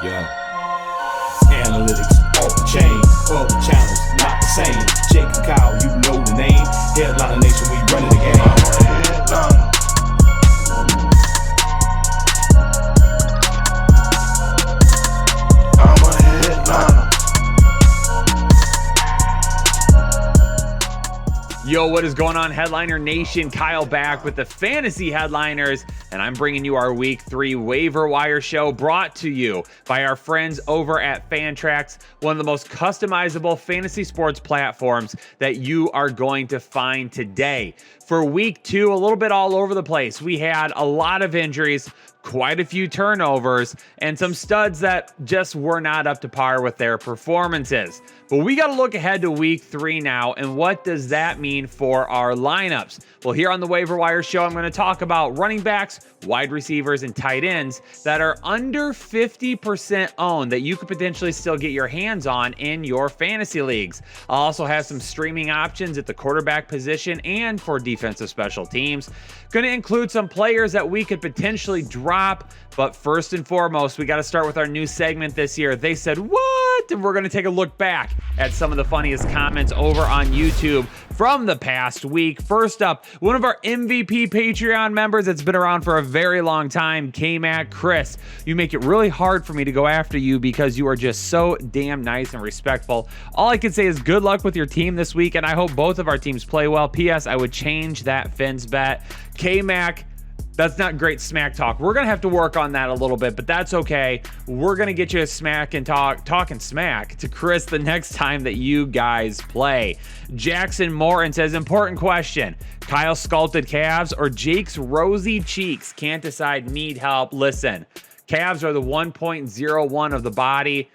Yeah. Analytics off the chain, other channels not the same. Jake and Kyle, you know the name. Headliner Nation, we running the game. I'm a headliner. Yo, what is going on, Headliner Nation? Kyle back with the Fantasy Headliners, and I'm bringing you our Week 3 Waiver Wire show brought to you by our friends over at Fantrax, one of the most customizable fantasy sports platforms that you are going to find today. For Week 2, a little bit all over the place. We had a lot of injuries, quite a few turnovers, and some studs that just were not up to par with their performances. But we got to look ahead to Week 3 now, and what does that mean for our lineups? Well, here on the Waiver Wire show, I'm going to talk about running backs, wide receivers, and tight ends that are under 50% owned that you could potentially still get your hands on in your fantasy leagues. I'll also have some streaming options at the quarterback position and for defensive special teams. Going to include some players that we could potentially drop, but first and foremost, we got to start with our new segment this year. They said, what? And we're going to take a look back at some of the funniest comments over on YouTube from the past week. First up, one of our MVP Patreon members that's been around for a very long time, K-Mac Chris. You make it really hard for me to go after you because you are just so damn nice and respectful. All I can say is good luck with your team this week, and I hope both of our teams play well. P.S. I would change that Fins bet. K-Mac, that's not great smack talk. We're going to have to work on that a little bit, but that's okay. We're going to get you a smack and talking smack to Chris the next time that you guys play. Jackson Morton says, important question. Kyle's sculpted calves or Jake's rosy cheeks? Can't decide, need help. Listen, calves are the 1.01 of the body,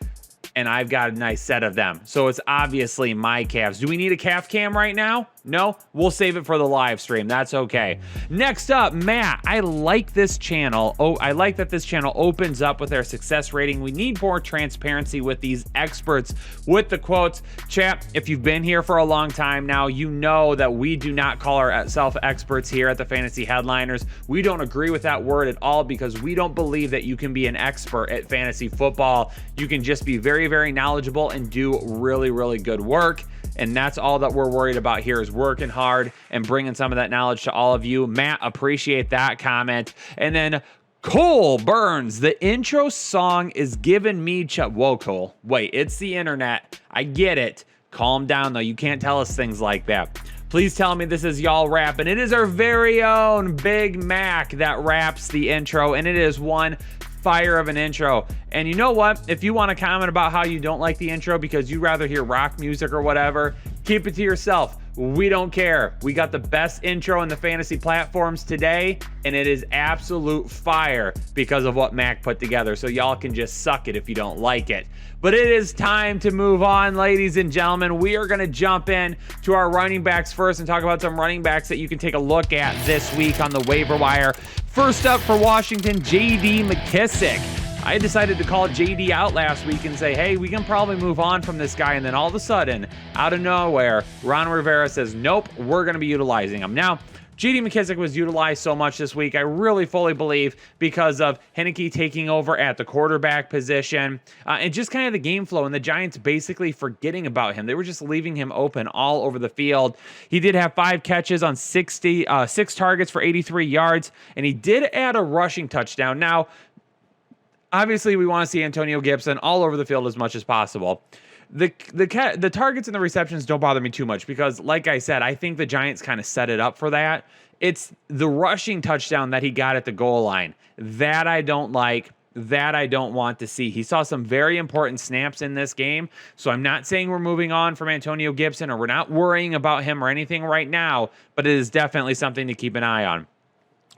and I've got a nice set of them. So it's obviously my calves. Do we need a calf cam right now? No? We'll save it for the live stream. That's okay. Next up, Matt. I like this channel. Oh, I like that this channel opens up with their success rating. We need more transparency with these experts with the quotes. Chat, if you've been here for a long time now, you know that we do not call ourselves experts here at the Fantasy Headliners. We don't agree with that word at all because we don't believe that you can be an expert at fantasy football. You can just be very, very knowledgeable and do really, really good work. And that's all that we're worried about here is working hard and bringing some of that knowledge to all of you. Matt, appreciate that comment. And then Cole Burns, the intro song is giving me Whoa, Cole. Wait, it's the internet. I get it. Calm down, though. You can't tell us things like that. Please tell me this is y'all rapping. It is our very own Big Mac that raps the intro, and it is one fire of an intro. And you know what? If you want to comment about how you don't like the intro because you'd rather hear rock music or whatever, keep it to yourself. We don't care. We got the best intro in the fantasy platforms today, and it is absolute fire because of what Mac put together. So y'all can just suck it if you don't like it. But it is time to move on, ladies and gentlemen. We are going to jump in to our running backs first and talk about some running backs that you can take a look at this week on the waiver wire. First up for Washington, J.D. McKissic. I decided to call JD out last week and say, hey, we can probably move on from this guy. And then all of a sudden, out of nowhere, Ron Rivera says, nope, we're going to be utilizing him. Now, J.D. McKissic was utilized so much this week, I really fully believe because of Heineke taking over at the quarterback position and just kind of the game flow and the Giants basically forgetting about him. They were just leaving him open all over the field. He did have 5 catches on 6 targets for 83 yards, and he did add a rushing touchdown. Now, obviously, we want to see Antonio Gibson all over the field as much as possible. The targets and the receptions don't bother me too much because, like I said, I think the Giants kind of set it up for that. It's the rushing touchdown that he got at the goal line. That I don't like. That I don't want to see. He saw some very important snaps in this game, so I'm not saying we're moving on from Antonio Gibson or we're not worrying about him or anything right now, but it is definitely something to keep an eye on.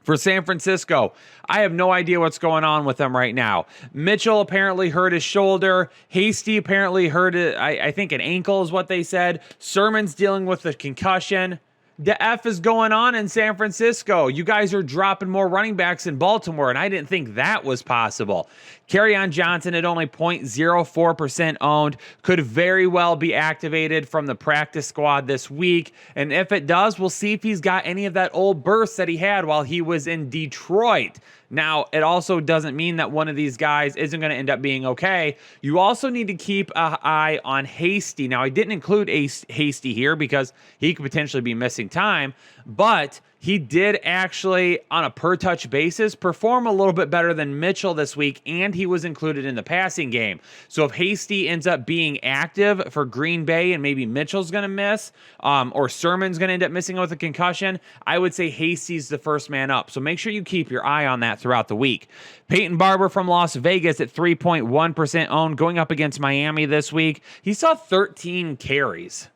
For San Francisco, I have no idea what's going on with them right now. Mitchell apparently hurt his shoulder. Hasty apparently hurt it. I think an ankle is what they said. Sermon's dealing with a concussion. The F is going on in San Francisco. You guys are dropping more running backs in Baltimore, and I didn't think that was possible. Kerryon Johnson at only 0.04% owned, could very well be activated from the practice squad this week. And if it does, we'll see if he's got any of that old burst that he had while he was in Detroit. Now, it also doesn't mean that one of these guys isn't going to end up being okay. You also need to keep an eye on Hasty. Now, I didn't include Hasty here because he could potentially be missing time, but he did actually, on a per-touch basis, perform a little bit better than Mitchell this week, and he was included in the passing game. So if Hasty ends up being active for Green Bay and maybe Mitchell's going to miss, or Sermon's going to end up missing with a concussion, I would say Hasty's the first man up. So make sure you keep your eye on that throughout the week. Peyton Barber from Las Vegas at 3.1% owned, going up against Miami this week. He saw 13 carries.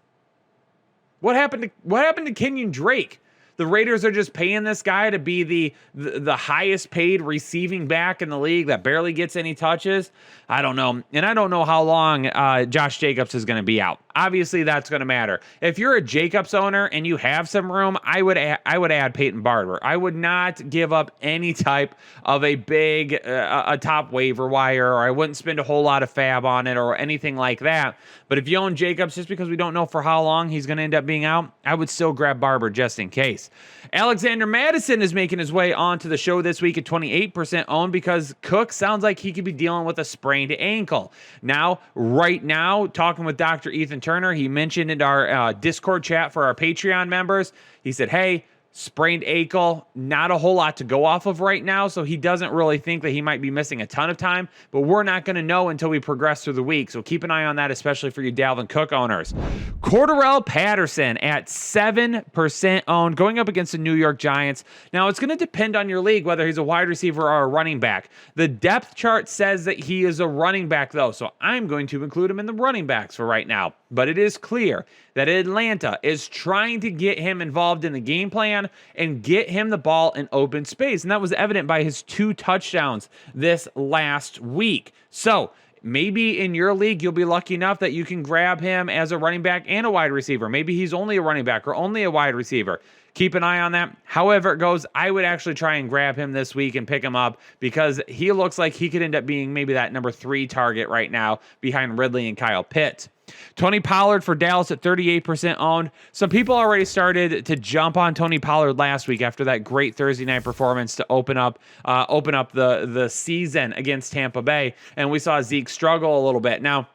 What happened to Kenyon Drake? The Raiders are just paying this guy to be the highest paid receiving back in the league that barely gets any touches. I don't know. And I don't know how long Josh Jacobs is going to be out. Obviously, that's going to matter. If you're a Jacobs owner and you have some room, I would add Peyton Barber. I would not give up any type of a big, a top waiver wire, or I wouldn't spend a whole lot of fab on it or anything like that. But if you own Jacobs, just because we don't know for how long he's going to end up being out, I would still grab Barber just in case. Alexander Madison is making his way onto the show this week at 28% owned because Cook sounds like he could be dealing with a sprained ankle. Now, right now, talking with Dr. Ethan Turner, he mentioned in our Discord chat for our Patreon members, he said, hey, sprained ankle, not a whole lot to go off of right now, so he doesn't really think that he might be missing a ton of time, but we're not going to know until we progress through the week, so keep an eye on that, especially for you Dalvin Cook owners. Cordarrelle Patterson at 7% owned, going up against the New York Giants. Now, it's going to depend on your league whether he's a wide receiver or a running back. The depth chart says that he is a running back, though, so I'm going to include him in the running backs for right now. But it is clear that Atlanta is trying to get him involved in the game plan and get him the ball in open space. And that was evident by his 2 touchdowns this last week. So maybe in your league, you'll be lucky enough that you can grab him as a running back and a wide receiver. Maybe he's only a running back or only a wide receiver. Keep an eye on that. However it goes, I would actually try and grab him this week and pick him up because he looks like he could end up being maybe that number 3 target right now behind Ridley and Kyle Pitts. Tony Pollard for Dallas at 38% owned. Some people already started to jump on Tony Pollard last week after that great Thursday night performance to open up the season against Tampa Bay, and we saw Zeke struggle a little bit. Now,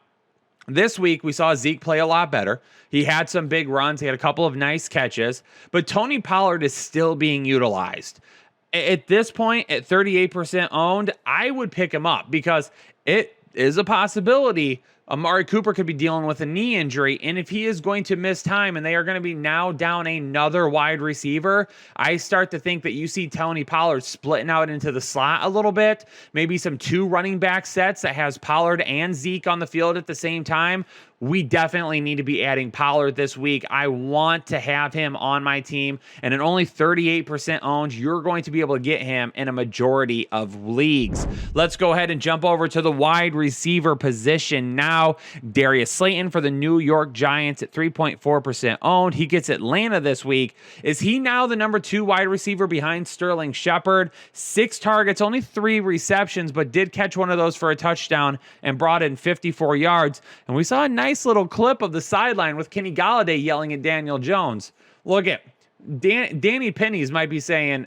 this week, we saw Zeke play a lot better. He had some big runs. He had a couple of nice catches. But Tony Pollard is still being utilized. At this point, at 38% owned, I would pick him up because it is a possibility Amari Cooper could be dealing with a knee injury, and if he is going to miss time and they are going to be now down another wide receiver, I start to think that you see Tony Pollard splitting out into the slot a little bit, maybe some 2 running back sets that has Pollard and Zeke on the field at the same time. We definitely need to be adding Pollard this week. I want to have him on my team, and at only 38% owned, you're going to be able to get him in a majority of leagues. Let's go ahead and jump over to the wide receiver position now. Darius Slayton for the New York Giants at 3.4% owned. He gets Atlanta this week. Is he now the number 2 wide receiver behind Sterling Shepard? 6 targets, only 3 receptions, but did catch one of those for a touchdown and brought in 54 yards. And we saw a nice little clip of the sideline with Kenny Golladay yelling at Daniel Jones. Look at Danny Pennies might be saying,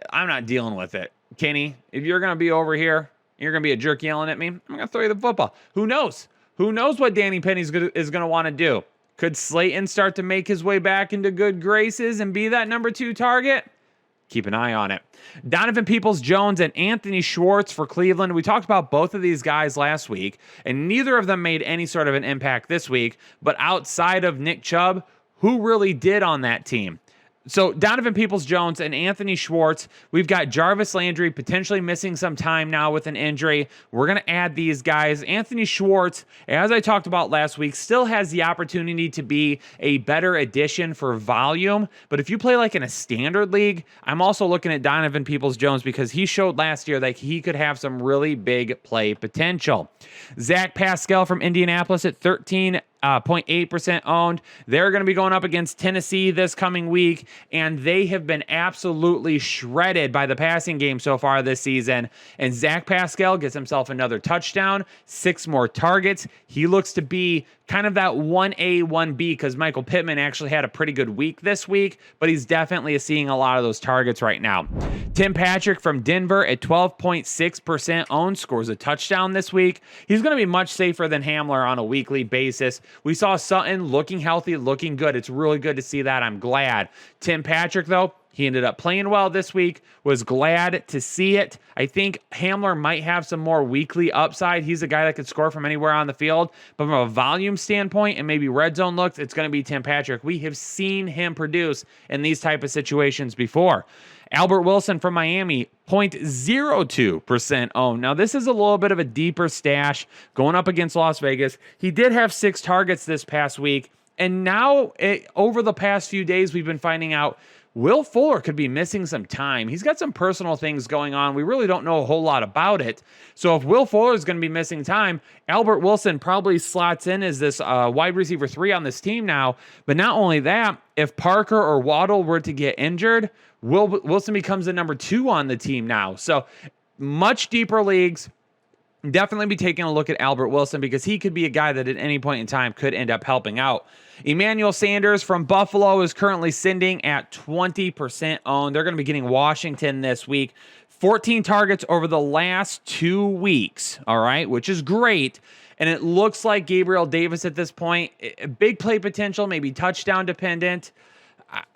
I'm not dealing with it. Kenny, if you're going to be over here, you're going to be a jerk yelling at me, I'm going to throw you the football. Who knows? Who knows what Danny Pennies is going to want to do? Could Slayton start to make his way back into good graces and be that number 2 target? Keep an eye on it. Donovan Peoples-Jones and Anthony Schwartz for Cleveland. We talked about both of these guys last week, and neither of them made any sort of an impact this week. But outside of Nick Chubb, who really did on that team? So Donovan Peoples-Jones and Anthony Schwartz, we've got Jarvis Landry potentially missing some time now with an injury. We're going to add these guys. Anthony Schwartz, as I talked about last week, still has the opportunity to be a better addition for volume. But if you play like in a standard league, I'm also looking at Donovan Peoples-Jones because he showed last year that he could have some really big play potential. Zach Pascal from Indianapolis at 13 0.8% owned. They're going to be going up against Tennessee this coming week, and they have been absolutely shredded by the passing game so far this season. And Zach Pascal gets himself another touchdown, 6 more targets. He looks to be kind of that 1A, 1B, because Michael Pittman actually had a pretty good week this week, but he's definitely seeing a lot of those targets right now. Tim Patrick from Denver at 12.6% owned, scores a touchdown this week. He's going to be much safer than Hamler on a weekly basis. We saw Sutton looking healthy, looking good. It's really good to see that. I'm glad. Tim Patrick, though, he ended up playing well this week, was glad to see it. I think Hamler might have some more weekly upside. He's a guy that could score from anywhere on the field. But from a volume standpoint and maybe red zone looks, it's going to be Tim Patrick. We have seen him produce in these type of situations before. Albert Wilson from Miami, 0.02% owned. Now, this is a little bit of a deeper stash going up against Las Vegas. He did have 6 targets this past week. And now, over the past few days, we've been finding out Will Fuller could be missing some time. He's got some personal things going on. We really don't know a whole lot about it. So if Will Fuller is going to be missing time, Albert Wilson probably slots in as this wide receiver 3 on this team now. But not only that, if Parker or Waddle were to get injured, Wilson becomes the number 2 on the team now. So much deeper leagues. Definitely be taking a look at Albert Wilson because he could be a guy that at any point in time could end up helping out. Emmanuel Sanders from Buffalo is currently sitting at 20% owned. They're going to be getting Washington this week. 14 targets over the last 2 weeks, all right, which is great. And it looks like Gabriel Davis at this point, big play potential, maybe touchdown dependent.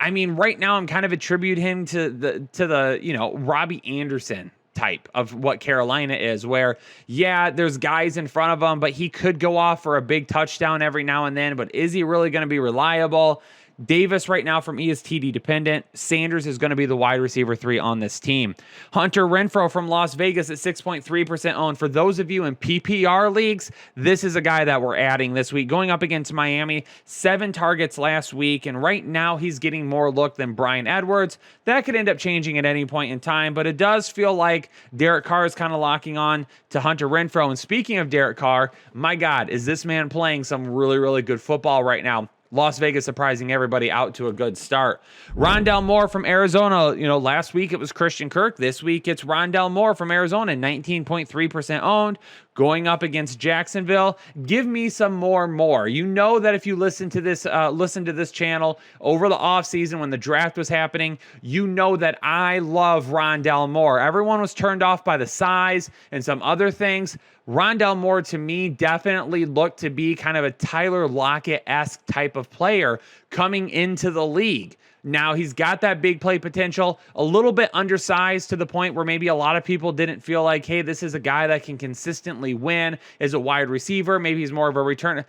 I mean, right now I'm kind of attribute him to the Robbie Anderson type of what Carolina is, where, yeah, there's guys in front of him, but he could go off for a big touchdown every now and then, but is he really going to be reliable? Davis right now from ESTD dependent. Sanders is going to be the wide receiver 3 on this team. Hunter Renfrow from Las Vegas at 6.3% owned. For those of you in PPR leagues, this is a guy that we're adding this week. Going up against Miami, 7 targets last week, and right now he's getting more look than Bryan Edwards. That could end up changing at any point in time, but it does feel like Derek Carr is kind of locking on to Hunter Renfrow. And speaking of Derek Carr, my God, is this man playing some really, really good football right now. Las Vegas surprising everybody out to a good start. Rondale Moore from Arizona. Last week it was Christian Kirk. This week it's Rondale Moore from Arizona, 19.3% owned, going up against Jacksonville. Give me some more. You know that if you listen to this channel over the offseason when the draft was happening, you know that I love Rondale Moore. Everyone was turned off by the size and some other things. Rondale Moore, to me, definitely looked to be kind of a Tyler Lockett-esque type of player coming into the league. Now, he's got that big play potential, a little bit undersized to the point where maybe a lot of people didn't feel like, hey, this is a guy that can consistently win as a wide receiver. Maybe he's more of a return.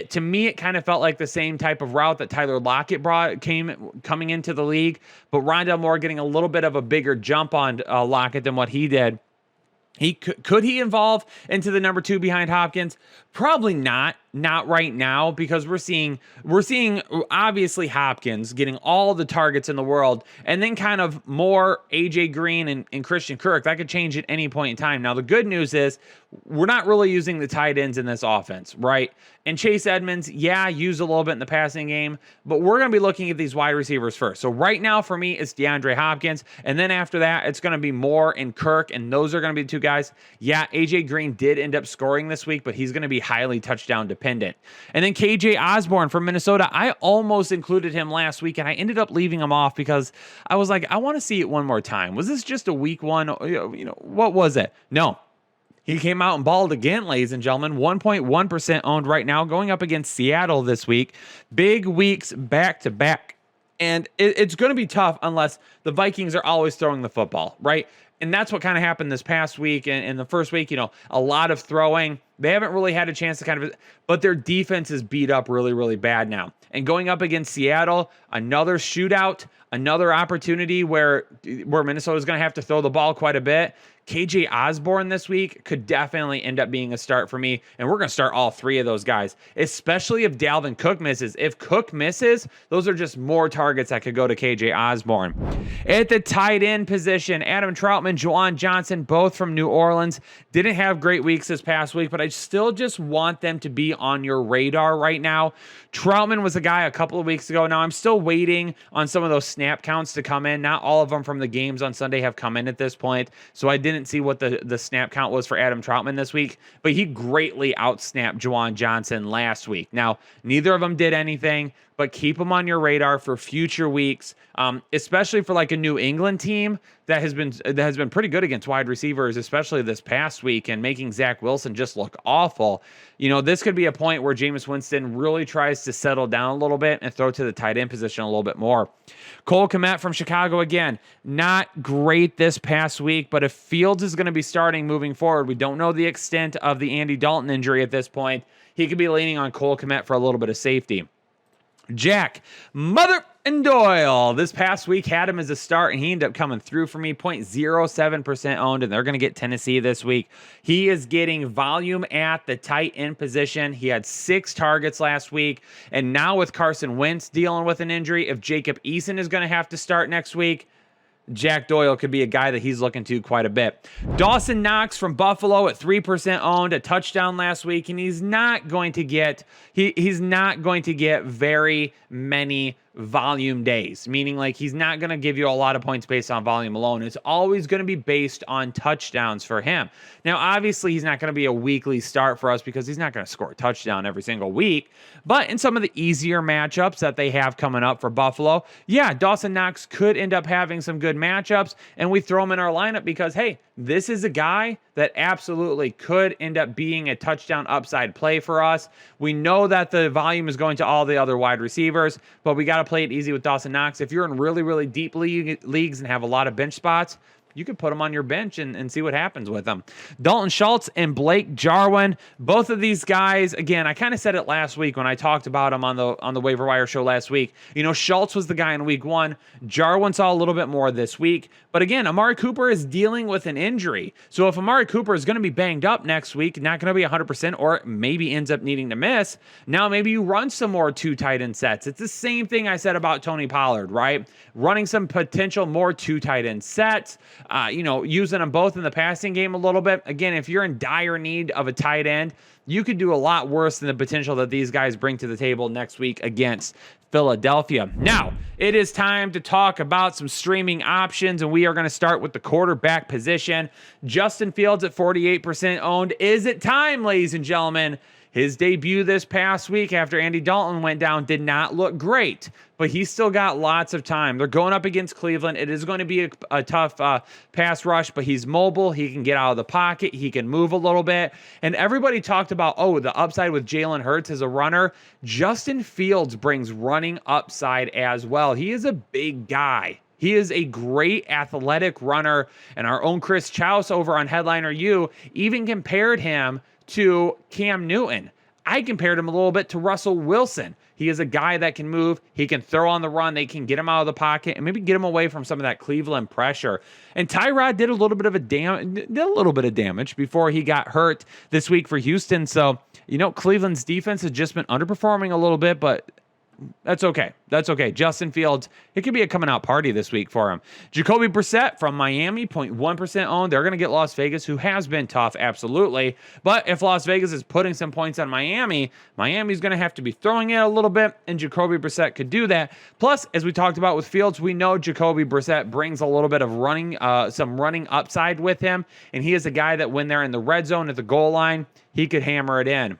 To me, it kind of felt like the same type of route that Tyler Lockett coming into the league, but Rondale Moore getting a little bit of a bigger jump on Lockett than what he did. Could he evolve into the number 2 behind Hopkins? Probably not right now, because we're seeing obviously Hopkins getting all the targets in the world, and then kind of more AJ Green and Christian Kirk. That could change at any point in time. Now, the good news is we're not really using the tight ends in this offense, right? And Chase Edmonds, used a little bit in the passing game, but we're going to be looking at these wide receivers first. So right now for me, it's DeAndre Hopkins, and then after that, it's going to be Moore and Kirk, and those are going to be the 2 guys. Yeah, AJ Green did end up scoring this week, but he's going to be highly touchdown dependent. And then KJ Osborne from Minnesota, I almost included him last week, and I ended up leaving him off because I was like, I want to see it one more time. Was this just a week 1? What was it? No. He came out and balled again, ladies and gentlemen. 1.1% owned right now, going up against Seattle this week. Big weeks back to back. And it's going to be tough unless the Vikings are always throwing the football, right? And that's what kind of happened this past week. And in the first week, a lot of throwing. They haven't really had a chance to but their defense is beat up really, really bad now. And going up against Seattle, another shootout, another opportunity where Minnesota is going to have to throw the ball quite a bit. KJ Osborne this week could definitely end up being a start for me, and we're going to start all three of those guys, especially if Dalvin Cook misses. If Cook misses, those are just more targets that could go to KJ Osborne. At the tight end position, Adam Troutman, Juwan Johnson, both from New Orleans, didn't have great weeks this past week, but I still just want them to be on your radar right now. Troutman was a guy a couple of weeks ago. Now I'm still waiting on some of those snap counts to come in. Not all of them from the games on Sunday have come in at this point, so I didn't see what the snap count was for Adam Troutman this week, but he greatly outsnapped Juwan Johnson last week. Now, neither of them did anything, but keep them on your radar for future weeks, especially for like a New England team that has been pretty good against wide receivers, especially this past week, and making Zach Wilson just look awful. You know, this could be a point where Jameis Winston really tries to settle down a little bit and throw to the tight end position a little bit more. Cole Kmet from Chicago, again, not great this past week, but if Fields is going to be starting moving forward, we don't know the extent of the Andy Dalton injury at this point. He could be leaning on Cole Kmet for a little bit of safety. Jack Mother and Doyle this past week had him as a start, and he ended up coming through for me. 0.07% owned, and they're going to get Tennessee this week. He is getting volume at the tight end position. He had 6 targets last week, and now with Carson Wentz dealing with an injury, if Jacob Eason is going to have to start next week, Jack Doyle could be a guy that he's looking to quite a bit. Dawson Knox from Buffalo at 3% owned, a touchdown last week, and he's not going to get very many volume days, meaning like he's not going to give you a lot of points based on volume alone. It's always going to be based on touchdowns for him. Now, obviously, he's not going to be a weekly start for us because he's not going to score a touchdown every single week, but in some of the easier matchups that they have coming up for Buffalo, yeah, Dawson Knox could end up having some good matchups, and we throw him in our lineup because, hey, this is a guy that absolutely could end up being a touchdown upside play for us. We know that the volume is going to all the other wide receivers, but we got to play it easy with Dawson Knox. If you're in really, really deep leagues and have a lot of bench spots, you could put him on your bench and see what happens with him. Dalton Schultz and Blake Jarwin, both of these guys, again, I kind of said it last week when I talked about him on the Waiver Wire show last week. You know, Schultz was the guy in week 1. Jarwin saw a little bit more this week. But again, Amari Cooper is dealing with an injury. So if Amari Cooper is going to be banged up next week, not going to be 100%, or maybe ends up needing to miss, now maybe you run some more 2 tight end sets. It's the same thing I said about Tony Pollard, right? Running some potential more 2 tight end sets. Using them both in the passing game a little bit. Again, if you're in dire need of a tight end, you could do a lot worse than the potential that these guys bring to the table next week against Philadelphia. Now, it is time to talk about some streaming options, and we are going to start with the quarterback position. Justin Fields at 48% owned. Is it time, ladies and gentlemen? His debut this past week after Andy Dalton went down did not look great, but he's still got lots of time. They're going up against Cleveland. It is going to be a tough pass rush, but he's mobile. He can get out of the pocket. He can move a little bit. And everybody talked about, the upside with Jalen Hurts as a runner. Justin Fields brings running upside as well. He is a big guy. He is a great athletic runner, and our own Chris Chouse over on Headliner U even compared him to Cam Newton. I compared him a little bit to Russell Wilson. He is a guy that can move. He can throw on the run. They can get him out of the pocket and maybe get him away from some of that Cleveland pressure. And Tyrod did a little bit of damage before he got hurt this week for Houston. So, Cleveland's defense has just been underperforming a little bit, but that's okay. Justin Fields, it could be a coming out party this week for him. Jacoby Brissett from Miami, 0.1% owned. They're going to get Las Vegas, who has been tough, absolutely. But if Las Vegas is putting some points on Miami's going to have to be throwing it a little bit, and Jacoby Brissett could do that. Plus, as we talked about with Fields, we know Jacoby Brissett brings a little bit of some running upside with him, and he is a guy that when they're in the red zone at the goal line, he could hammer it in.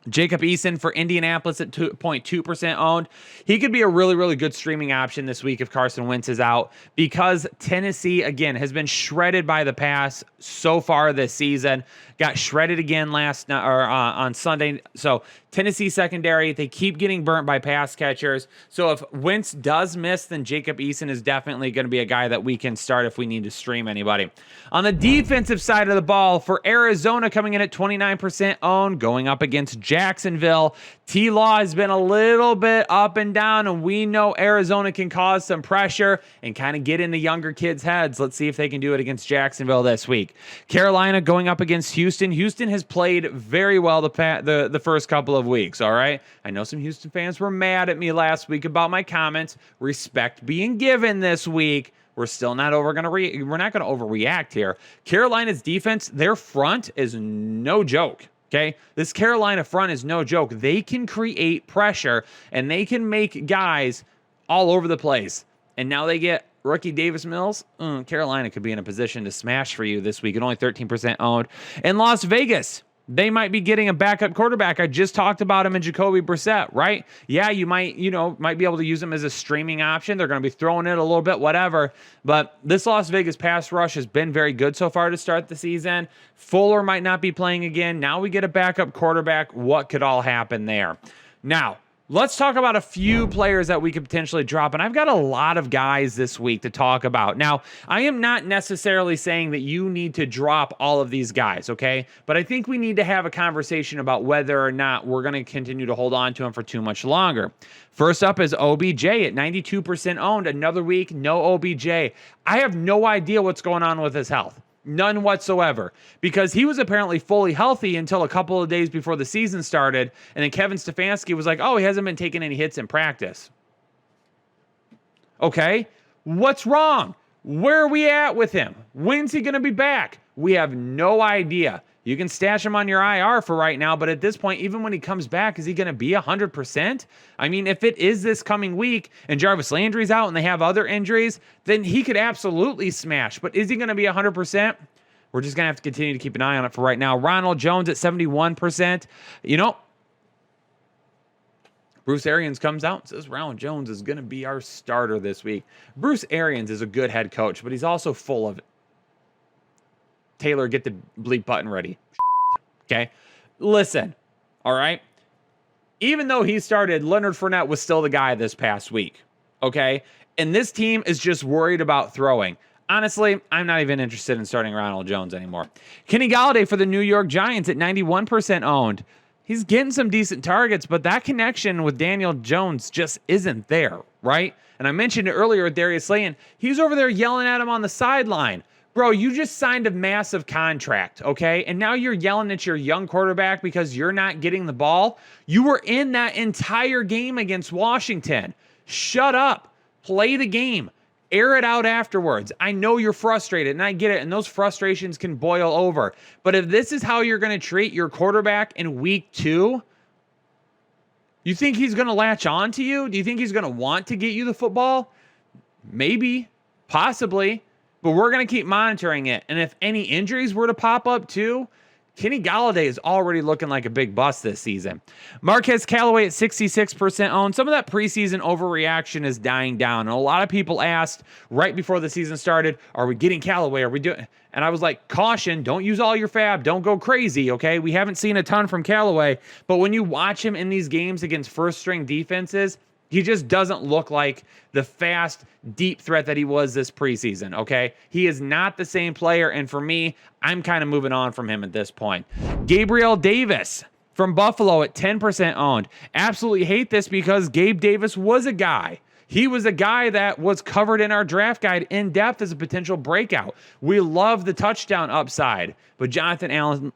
Jacob Eason for Indianapolis at 2.2% owned. He could be a really, really good streaming option this week if Carson Wentz is out, because Tennessee, again, has been shredded by the pass so far this season. Got shredded again on Sunday. So Tennessee secondary, they keep getting burnt by pass catchers. So if Wentz does miss, then Jacob Eason is definitely going to be a guy that we can start if we need to stream anybody. On the defensive side of the ball, for Arizona, coming in at 29% owned, going up against Jacksonville. T-Law has been a little bit up and down, and we know Arizona can cause some pressure and kind of get in the younger kids' heads. Let's see if they can do it against Jacksonville this week. Carolina going up against Houston. Houston has played very well the first couple of weeks, all right? I know some Houston fans were mad at me last week about my comments. Respect being given this week. We're still not we're not going to overreact here. Carolina's defense, their front is no joke. Okay, this Carolina front is no joke. They can create pressure and they can make guys all over the place. And now they get rookie Davis Mills. Carolina could be in a position to smash for you this week at only 13% owned. In Las Vegas, they might be getting a backup quarterback. I just talked about him in Jacoby Brissett, right? Yeah, you might be able to use him as a streaming option. They're going to be throwing it a little bit, whatever. But this Las Vegas pass rush has been very good so far to start the season. Fuller might not be playing again. Now we get a backup quarterback. What could all happen there? Now, let's talk about a few players that we could potentially drop, and I've got a lot of guys this week to talk about. Now, I am not necessarily saying that you need to drop all of these guys, okay? But I think we need to have a conversation about whether or not we're going to continue to hold on to him for too much longer. First up is OBJ at 92% owned. Another week, no OBJ. I have no idea what's going on with his health. None whatsoever, because he was apparently fully healthy until a couple of days before the season started, and then Kevin Stefanski was like, oh, he hasn't been taking any hits in practice. Okay, what's wrong? Where are we at with him? When's he going to be back? We have no idea. You can stash him on your IR for right now, but at this point, even when he comes back, is he going to be 100%? I mean, if it is this coming week and Jarvis Landry's out and they have other injuries, then he could absolutely smash. But is he going to be 100%? We're just going to have to continue to keep an eye on it for right now. Ronald Jones at 71%. Bruce Arians comes out and says Ronald Jones is going to be our starter this week. Bruce Arians is a good head coach, but he's also full of it. Taylor, get the bleep button ready. Okay? Listen, all right? Even though he started, Leonard Fournette was still the guy this past week, okay? And this team is just worried about throwing. Honestly, I'm not even interested in starting Ronald Jones anymore. Kenny Golladay for the New York Giants at 91% owned. He's getting some decent targets, but that connection with Daniel Jones just isn't there, right? And I mentioned it earlier with Darius Slayton. He's over there yelling at him on the sideline. Bro, you just signed a massive contract, okay? And now you're yelling at your young quarterback because you're not getting the ball. You were in that entire game against Washington. Shut up. Play the game. Air it out afterwards. I know you're frustrated, and I get it, and those frustrations can boil over. But if this is how you're going to treat your quarterback in week 2, you think he's going to latch on to you? Do you think he's going to want to get you the football? Maybe. Possibly. But we're going to keep monitoring it. And if any injuries were to pop up too, Kenny Golladay is already looking like a big bust this season. Marquez Callaway at 66% owned. Some of that preseason overreaction is dying down. And a lot of people asked right before the season started, are we getting Callaway? Are we doing? And I was like, caution, don't use all your fab. Don't go crazy, okay? We haven't seen a ton from Callaway. But when you watch him in these games against first-string defenses, he just doesn't look like the fast, deep threat that he was this preseason, okay? He is not the same player, and for me, I'm kind of moving on from him at this point. Gabriel Davis from Buffalo at 10% owned. Absolutely hate this because Gabe Davis was a guy. He was a guy that was covered in our draft guide in depth as a potential breakout. We love the touchdown upside, but Jonathan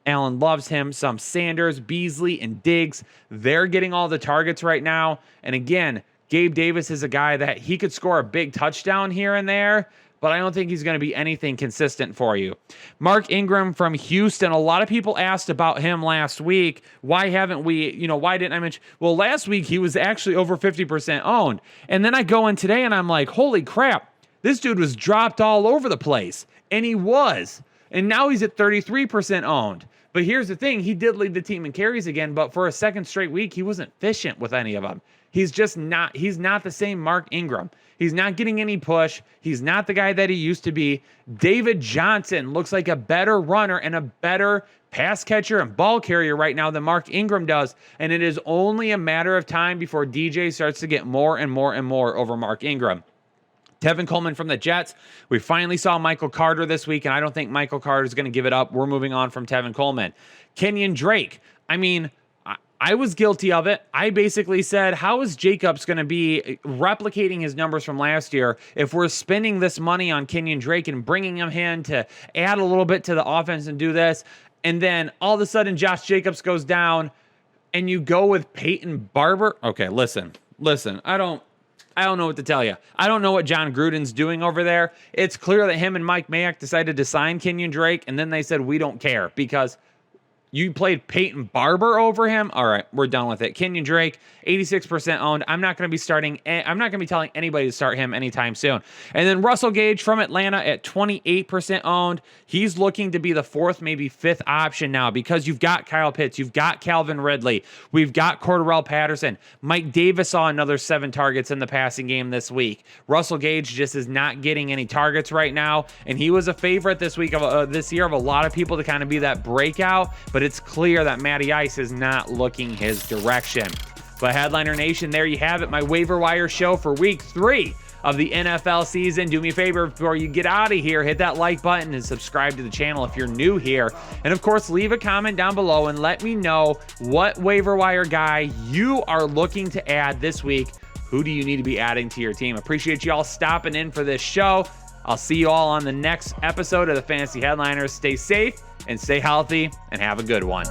Allen loves him. Some Sanders, Beasley, and Diggs, they're getting all the targets right now. And again, Gabe Davis is a guy that he could score a big touchdown here and there, but I don't think he's going to be anything consistent for you. Mark Ingram from Houston. A lot of people asked about him last week. Why haven't we, why didn't I mention? Well, last week he was actually over 50% owned. And then I go in today and I'm like, holy crap, this dude was dropped all over the place. And he was. And now he's at 33% owned. But here's the thing. He did lead the team in carries again, but for a second straight week, he wasn't efficient with any of them. He's not the same Mark Ingram. He's not getting any push. He's not the guy that he used to be. David Johnson looks like a better runner and a better pass catcher and ball carrier right now than Mark Ingram does. And it is only a matter of time before DJ starts to get more and more and more over Mark Ingram. Tevin Coleman from the Jets. We finally saw Michael Carter this week, and I don't think Michael Carter is going to give it up. We're moving on from Tevin Coleman. Kenyon Drake. I mean, I was guilty of it. I basically said, how is Jacobs going to be replicating his numbers from last year if we're spending this money on Kenyon Drake and bringing him in to add a little bit to the offense and do this? And then all of a sudden, Josh Jacobs goes down and you go with Peyton Barber. Okay, listen. I don't know what to tell you. I don't know what John Gruden's doing over there. It's clear that him and Mike Mayock decided to sign Kenyon Drake, and then they said, we don't care because you played Peyton Barber over him. All right, we're done with it. Kenyon Drake, 86% owned. I'm not going to be telling anybody to start him anytime soon. And then Russell Gage from Atlanta at 28% owned. He's looking to be the fourth, maybe fifth option now because you've got Kyle Pitts, you've got Calvin Ridley, we've got Cordarrelle Patterson. Mike Davis saw another 7 targets in the passing game this week. Russell Gage just is not getting any targets right now, and he was a favorite this week of this year of a lot of people to kind of be that breakout, but it's clear that Matty Ice is not looking his direction. But Headliner Nation, there you have it, my waiver wire show for week 3 of the NFL season. Do me a favor before you get out of here, hit that like button and subscribe to the channel if you're new here. And of course, leave a comment down below and let me know what waiver wire guy you are looking to add this week. Who do you need to be adding to your team? Appreciate you all stopping in for this show. I'll see you all on the next episode of the Fantasy Headliners. Stay safe and stay healthy and have a good one.